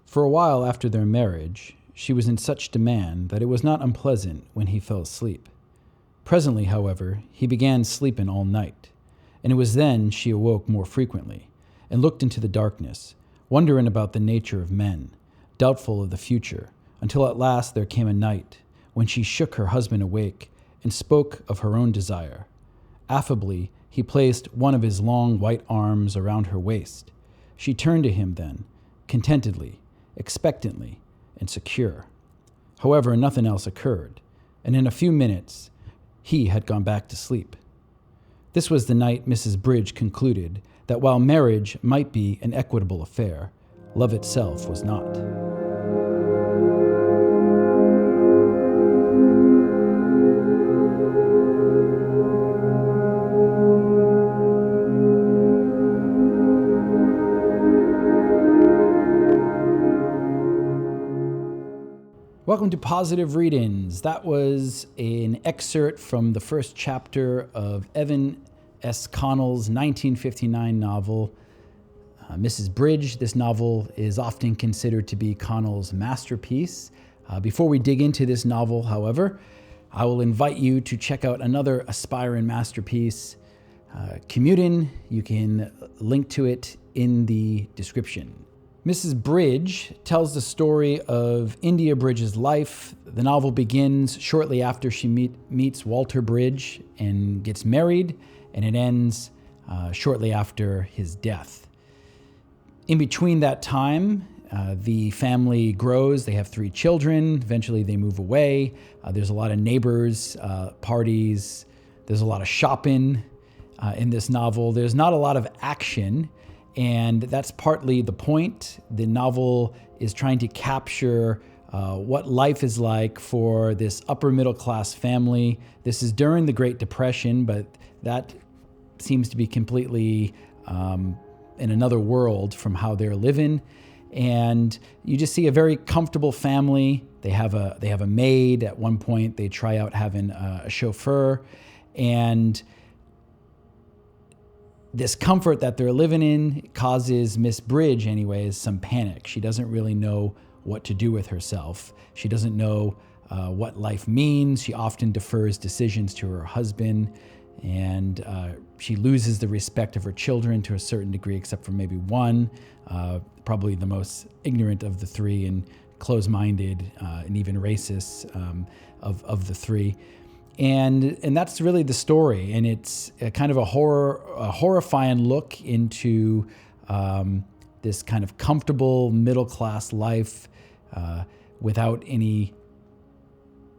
For a while after their marriage, she was in such demand that it was not unpleasant when he fell asleep. Presently, however, he began sleeping all night, and it was then she awoke more frequently, and looked into the darkness, wondering about the nature of men, doubtful of the future, until at last there came a night when she shook her husband awake and spoke of her own desire. Affably, he placed one of his long white arms around her waist. She turned to him then, contentedly, expectantly, and secure. However, nothing else occurred, and in a few minutes, he had gone back to sleep. This was the night Mrs. Bridge concluded that while marriage might be an equitable affair, love itself was not. Welcome to Positive Read-Ins. That was an excerpt from the first chapter of Evan S. Connell's 1959 novel, Mrs. Bridge. This novel is often considered to be Connell's masterpiece. Before we dig into this novel, however, I will invite you to check out another aspiring masterpiece, Commutin. You can link to it in the description. Mrs. Bridge tells the story of India Bridge's life. The novel begins shortly after she meets Walter Bridge and gets married, and it ends shortly after his death. In between that time, the family grows. They have 3 children. Eventually, they move away. There's a lot of neighbors, parties. There's a lot of shopping in this novel. There's not a lot of action. And that's partly the point. The novel is trying to capture what life is like for this upper middle class family. This is during the Great Depression, but that seems to be completely in another world from how they're living. And you just see a very comfortable family. They have a maid. At one point, they try out having a chauffeur, and this comfort that they're living in causes Miss Bridge, anyways, some panic. She doesn't really know what to do with herself. She doesn't know what life means. She often defers decisions to her husband, and she loses the respect of her children to a certain degree, except for maybe one, probably the most ignorant of the 3 and close-minded and even racist of the 3. And that's really the story, and it's a kind of a horrifying look into this kind of comfortable middle-class life without any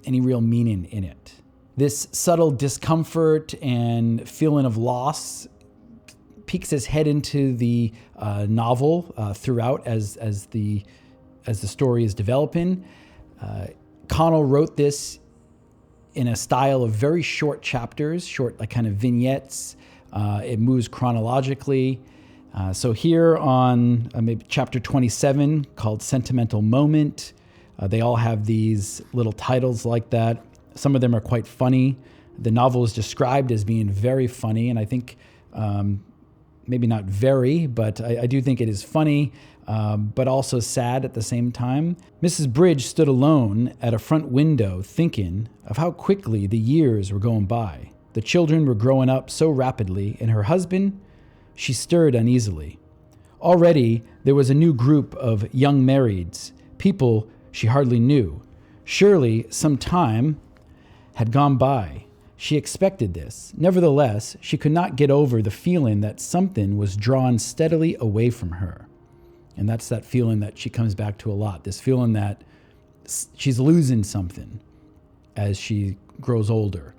real meaning in it. This subtle discomfort and feeling of loss peeks its head into the novel throughout as the story is developing. Connell wrote this in a style of very short chapters, short like kind of vignettes. It moves chronologically. So here on maybe chapter 27, called Sentimental Moment, they all have these little titles like that. Some of them are quite funny. The novel is described as being very funny, and I think maybe not very, but I do think it is funny, but also sad at the same time. Mrs. Bridge stood alone at a front window thinking of how quickly the years were going by. The children were growing up so rapidly, and her husband, she stirred uneasily. Already there was a new group of young marrieds, people she hardly knew. Surely some time had gone by. She expected this. Nevertheless, she could not get over the feeling that something was drawn steadily away from her. And that's that feeling that she comes back to a lot, this feeling that she's losing something as she grows older.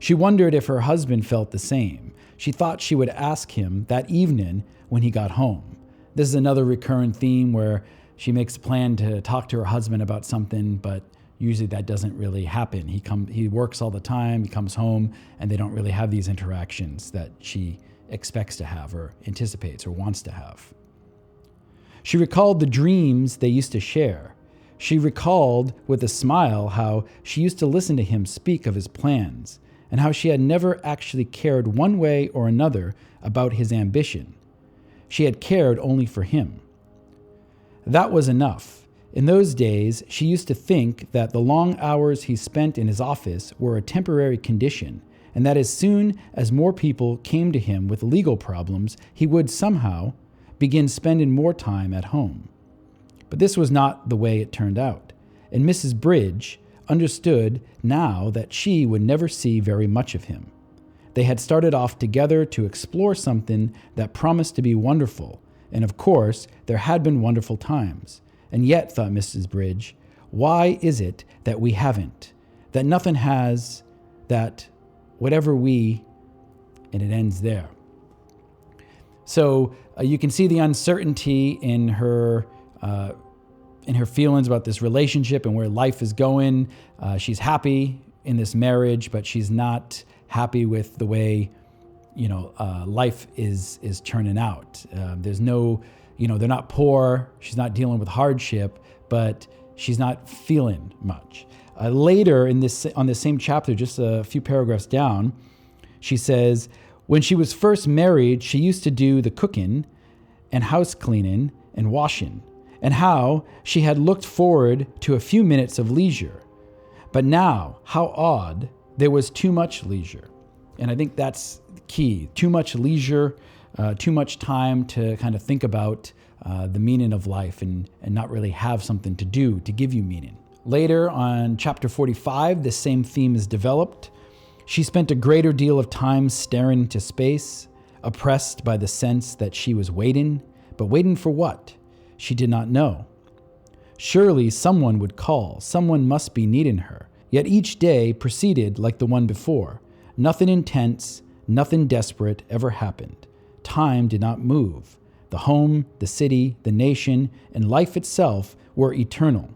She wondered if her husband felt the same. She thought she would ask him that evening when he got home. This is another recurrent theme where she makes a plan to talk to her husband about something, but usually that doesn't really happen. He works all the time, he comes home, and they don't really have these interactions that she expects to have or anticipates or wants to have. She recalled the dreams they used to share. She recalled with a smile how she used to listen to him speak of his plans and how she had never actually cared one way or another about his ambition. She had cared only for him. That was enough. In those days, she used to think that the long hours he spent in his office were a temporary condition, and that as soon as more people came to him with legal problems, he would somehow begin spending more time at home. But this was not the way it turned out, and Mrs. Bridge understood now that she would never see very much of him. They had started off together to explore something that promised to be wonderful, and of course, there had been wonderful times. And yet, thought Mrs. Bridge, why is it that we haven't? That nothing has, that whatever we, and it ends there. So you can see the uncertainty in her feelings about this relationship and where life is going. She's happy in this marriage, but she's not happy with the way, life is turning out. There's no, they're not poor. She's not dealing with hardship, but she's not feeling much. Later on this same chapter, just a few paragraphs down, she says, when she was first married, she used to do the cooking and house cleaning and washing, and how she had looked forward to a few minutes of leisure. But now, how odd, there was too much leisure. And I think that's key. Too much leisure, too much time to kind of think about the meaning of life and not really have something to do to give you meaning. Later on chapter 45, the same theme is developed. She spent a greater deal of time staring into space, oppressed by the sense that she was waiting, but waiting for what? She did not know. Surely someone would call, someone must be needing her. Yet each day proceeded like the one before. Nothing intense, nothing desperate ever happened. Time did not move. The home, the city, the nation, and life itself were eternal.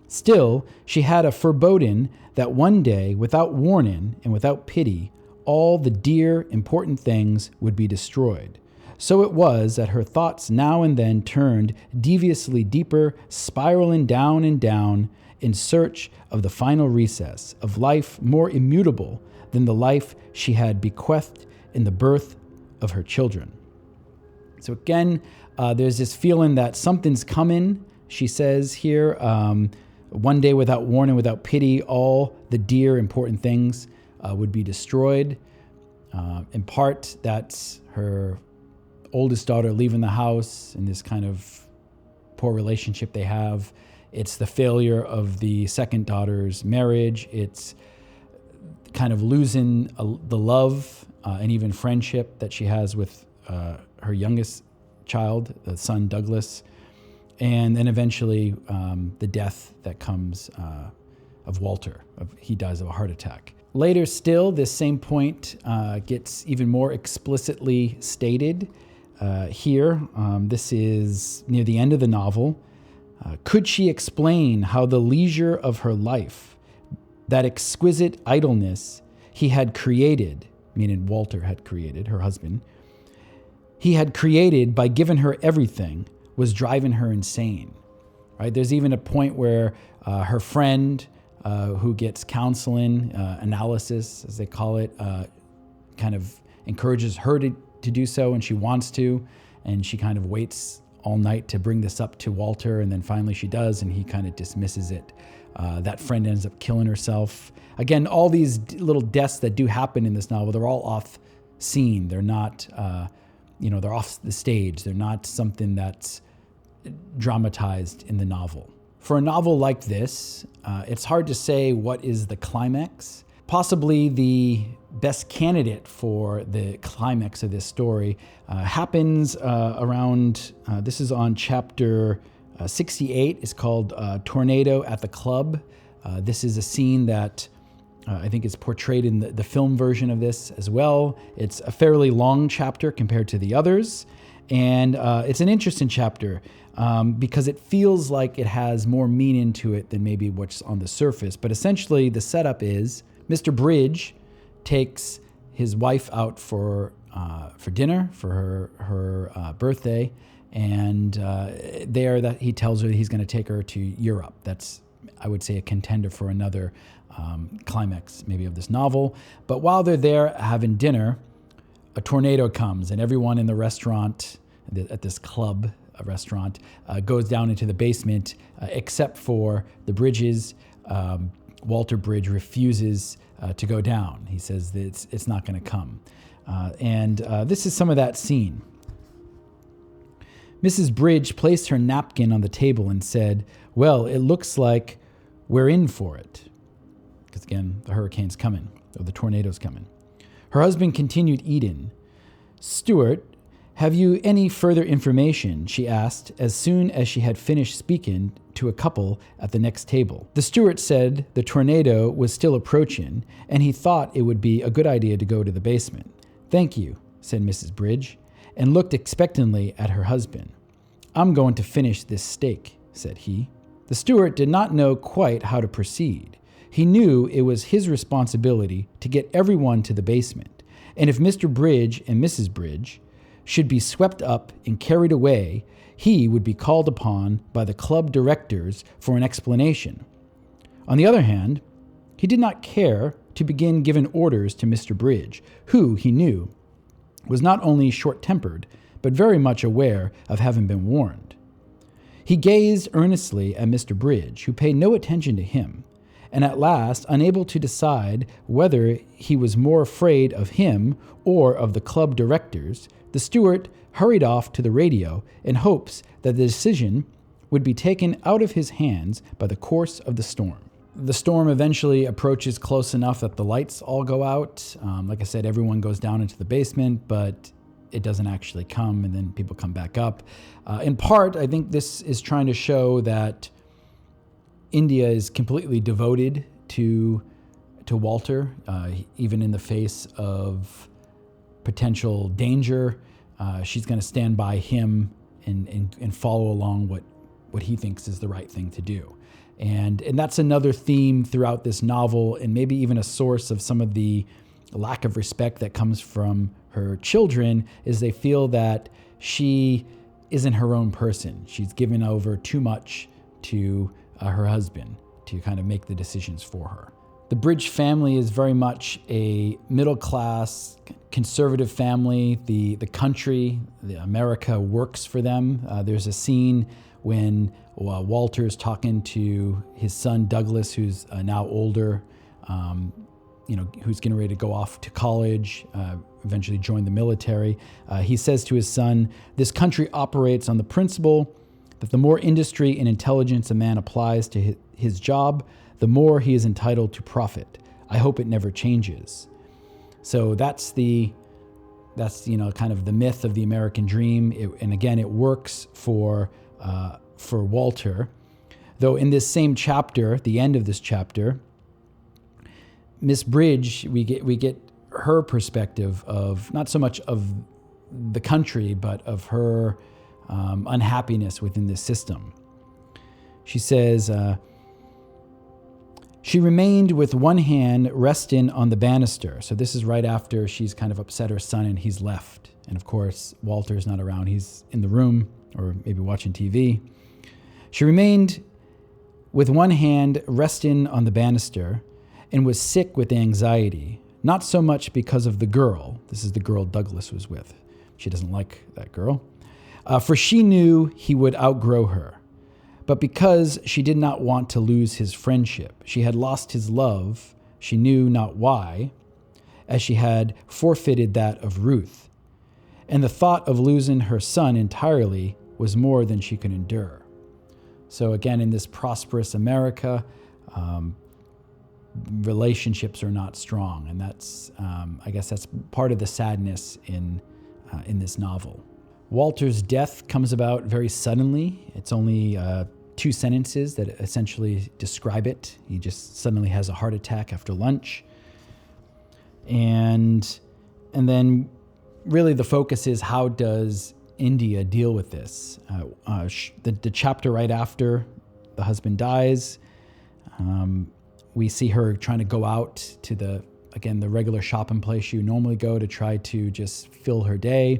Still, she had a foreboding that one day, without warning and without pity, all the dear, important things would be destroyed. So it was that her thoughts now and then turned deviously deeper, spiraling down and down, in search of the final recess of life more immutable than the life she had bequeathed in the birth of her children. So again, there's this feeling that something's coming, she says here. One day without warning, without pity, all the dear, important things would be destroyed. In part, that's her oldest daughter leaving the house and this kind of poor relationship they have. It's the failure of the second daughter's marriage. It's kind of losing the love and even friendship that she has with her youngest child, the son Douglas. And then eventually the death that comes of Walter. He dies of a heart attack. Later still, this same point gets even more explicitly stated here. This is near the end of the novel. Could she explain how the leisure of her life, that exquisite idleness he had created, meaning Walter had created, her husband, he had created by giving her everything, was driving her insane, right? There's even a point where her friend who gets counseling, analysis, as they call it, kind of encourages her to do so, and she wants to, and she kind of waits all night to bring this up to Walter, and then finally she does, and he kind of dismisses it. That friend ends up killing herself. Again, all these little deaths that do happen in this novel, they're all off scene. They're not, they're off the stage. They're not something that's dramatized in the novel. For a novel like this, it's hard to say what is the climax. Possibly the best candidate for the climax of this story happens around, this is on chapter 68. It's called Tornado at the Club. This is a scene that I think is portrayed in the film version of this as well. It's a fairly long chapter compared to the others. And it's an interesting chapter because it feels like it has more meaning to it than maybe what's on the surface. But essentially the setup is Mr. Bridge takes his wife out for dinner for her birthday, and there that he tells her that he's going to take her to Europe. That's, I would say, a contender for another climax maybe of this novel. But while they're there having dinner, a tornado comes, and everyone in the restaurant at this club restaurant, goes down into the basement, except for the Bridges. Walter Bridge refuses to go down. He says that it's not going to come. And this is some of that scene. Mrs. Bridge placed her napkin on the table and said, "Well, it looks like we're in for it." Because again, the hurricane's coming, or the tornado's coming. Her husband continued eating. "Stuart, have you any further information?" she asked as soon as she had finished speaking to a couple at the next table. The steward said the tornado was still approaching, and he thought it would be a good idea to go to the basement. "Thank you," said Mrs. Bridge, and looked expectantly at her husband. "I'm going to finish this steak," said he. The steward did not know quite how to proceed. He knew it was his responsibility to get everyone to the basement, and if Mr. Bridge and Mrs. Bridge should be swept up and carried away, he would be called upon by the club directors for an explanation. On the other hand, he did not care to begin giving orders to Mr. Bridge, who, he knew, was not only short-tempered, but very much aware of having been warned. He gazed earnestly at Mr. Bridge, who paid no attention to him, and at last, unable to decide whether he was more afraid of him or of the club directors, the steward hurried off to the radio in hopes that the decision would be taken out of his hands by the course of the storm. The storm eventually approaches close enough that the lights all go out. Like I said, everyone goes down into the basement, but it doesn't actually come, and then people come back up. In part, I think this is trying to show that India is completely devoted to Walter, even in the face of potential danger. She's going to stand by him and follow along what he thinks is the right thing to do. And that's another theme throughout this novel, and maybe even a source of some of the lack of respect that comes from her children, is they feel that she isn't her own person. She's given over too much to her husband to kind of make the decisions for her. The Bridge family is very much a middle-class, conservative family. The country, America, works for them. There's a scene when Walter's talking to his son Douglas, who's now older, who's getting ready to go off to college, eventually join the military. He says to his son, "This country operates on the principle that the more industry and intelligence a man applies to his job, the more he is entitled to profit. I hope it never changes." So that's kind of the myth of the American dream. And again, it works for Walter. Though in this same chapter, the end of this chapter, Miss Bridge, we get her perspective of not so much of the country, but of her unhappiness within this system. She says, "She remained with one hand resting on the banister." So this is right after she's kind of upset her son and he's left. And of course, Walter's not around. He's in the room or maybe watching TV. "She remained with one hand resting on the banister and was sick with anxiety, not so much because of the girl." This is the girl Douglas was with. She doesn't like that girl. "For she knew he would outgrow her. But because she did not want to lose his friendship, she had lost his love, she knew not why, as she had forfeited that of Ruth. And the thought of losing her son entirely was more than she could endure." So again, in this prosperous America, relationships are not strong. And that's, I guess that's part of the sadness in this novel. Walter's death comes about very suddenly. It's only 2 sentences that essentially describe it. He just suddenly has a heart attack after lunch. And then really the focus is, how does India deal with this? The chapter right after the husband dies, we see her trying to go out to the regular shopping place you normally go to try to just fill her day.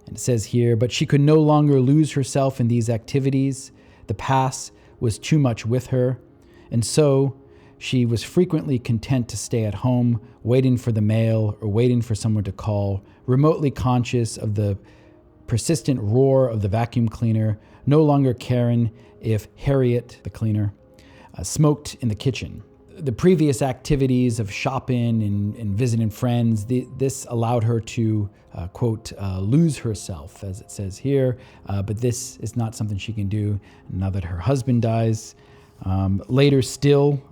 And it says here, "But she could no longer lose herself in these activities. The past was too much with her, and so she was frequently content to stay at home, waiting for the mail or waiting for someone to call, remotely conscious of the persistent roar of the vacuum cleaner, no longer caring if Harriet, the cleaner, smoked in the kitchen. The previous activities of shopping and visiting friends, this allowed her to, quote, lose herself, as it says here. But this is not something she can do now that her husband dies. Later still,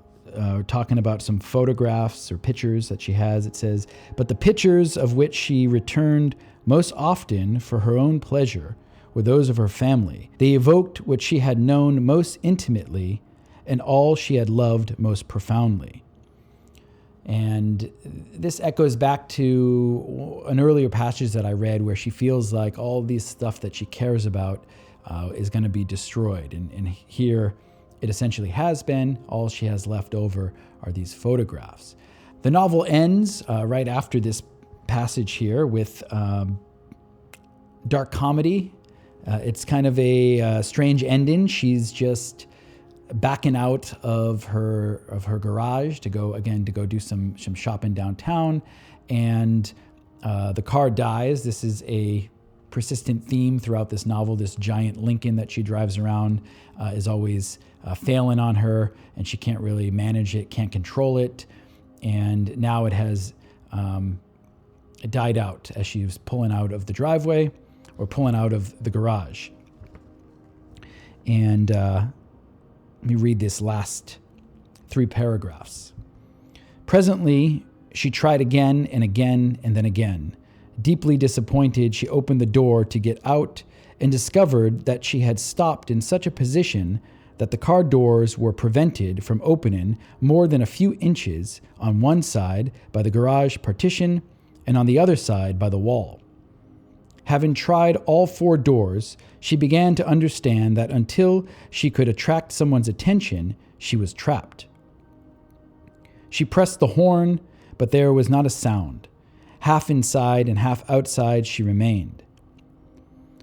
talking about some photographs or pictures that she has, it says, but the pictures of which she returned most often for her own pleasure were those of her family. They evoked what she had known most intimately and all she had loved most profoundly. And this echoes back to an earlier passage that I read where she feels like all this stuff that she cares about is going to be destroyed. And here it essentially has been. All she has left over are these photographs. The novel ends right after this passage here with dark comedy. It's kind of a strange ending. She's just backing out of her garage to go do some shopping downtown, and the car dies. This is a persistent theme throughout this novel. This giant Lincoln that she drives around is always failing on her, and she can't really manage it, can't control it, and now it has died out as she was pulling out of the driveway or pulling out of the garage. And let me read this last 3 paragraphs. Presently, she tried again and again and then again. Deeply disappointed, she opened the door to get out and discovered that she had stopped in such a position that the car doors were prevented from opening more than a few inches on one side by the garage partition and on the other side by the wall. Having tried all 4 doors, she began to understand that until she could attract someone's attention, she was trapped. She pressed the horn, but there was not a sound. Half inside and half outside she remained.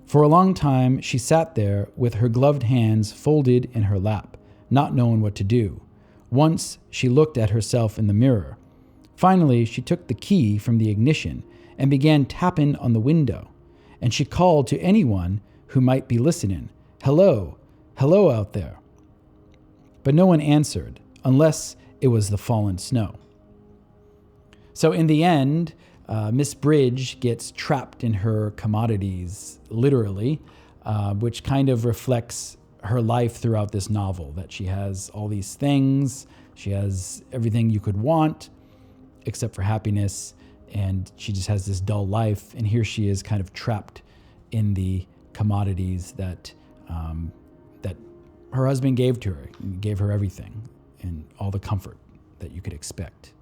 For a long time, she sat there with her gloved hands folded in her lap, not knowing what to do. Once, she looked at herself in the mirror. Finally, she took the key from the ignition and began tapping on the window. And she called to anyone who might be listening, "Hello, hello out there." But no one answered, unless it was the fallen snow. So in the end, Miss Bridge gets trapped in her commodities, literally, which kind of reflects her life throughout this novel, that she has all these things, she has everything you could want, except for happiness, and she just has this dull life, and here she is kind of trapped in the commodities that her husband gave to her. He gave her everything and all the comfort that you could expect.